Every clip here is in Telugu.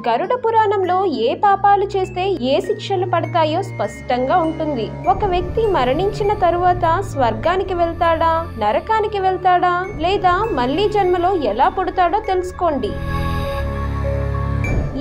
గరుడ పురాణంలో ఏ పాపాలు చేస్తే ఏ శిక్షలు పడతాయో స్పష్టంగా ఉంటుంది. ఒక వ్యక్తి మరణించిన తరువాత స్వర్గానికి వెళ్తాడా, నరకానికి వెళ్తాడా, లేదా మళ్ళీ జన్మలో ఎలా పుడతాడో తెలుసుకోండి.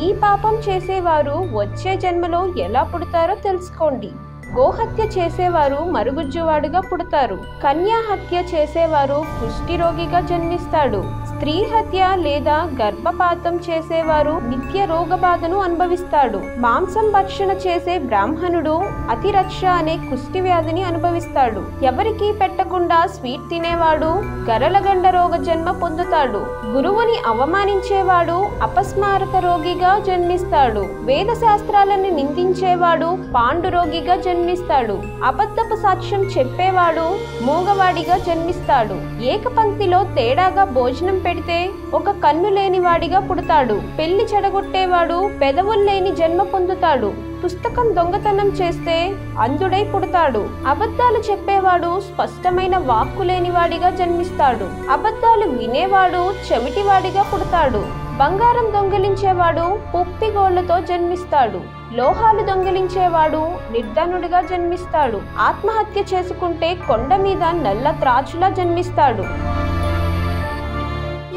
ఈ పాపం చేసేవారు వచ్చే జన్మలో ఎలా పుడతారో తెలుసుకోండి. గోహత్య చేసేవారు మరుగుజ్జువాడుగా పుడతారు. కన్యా హత్య చేసేవారు కుష్టి రోగిగా జన్మిస్తాడు. స్త్రీ హత్య లేదా గర్భపాతం చేసేవారు నిత్య రోగ బాధను అనుభవిస్తాడు. మాంసం భక్షణ చేసే బ్రాహ్మణుడు అతిరక్ష అనే కుష్టి వ్యాధిని అనుభవిస్తాడు. ఎవరికీ పెట్టకుండా స్వీట్ తినేవాడు గరలగండ రోగ జన్మ పొందుతాడు. గురువుని అవమానించేవాడు అపస్మారక రోగిగా జన్మిస్తాడు. వేద శాస్త్రాలను నిందించేవాడు పాండు రోగిగా జన్మిస్తాడు. అబద్ధపు సాక్ష్యం చెప్పేవాడు మూగవాడిగా జన్మిస్తాడు. ఏకపంక్తిలో తేడాగా భోజనం పెడితే ఒక కన్ను లేని వాడిగా పుడతాడు. పెళ్లి చెడగొట్టేవాడు పెదవులు లేని జన్మ పొందుతాడు. పుస్తకం దొంగతనం చేస్తే అంధుడై పుడతాడు. అబద్ధాలు చెప్పేవాడు స్పష్టమైన వాక్కు లేనివాడిగా జన్మిస్తాడు. అబద్ధాలు వినేవాడు చెవిటివాడిగా పుడతాడు. బంగారం దొంగిలించేవాడు పుప్పిగోళ్లతో జన్మిస్తాడు. లోహాలు దొంగిలించేవాడు నిర్ధనుడిగా జన్మిస్తాడు. ఆత్మహత్య చేసుకుంటే కొండ మీద నల్ల త్రాచులా జన్మిస్తాడు.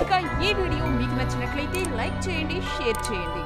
ఇక ఈ వీడియో మీకు నచ్చినట్లయితే లైక్ చేయండి, షేర్ చేయండి.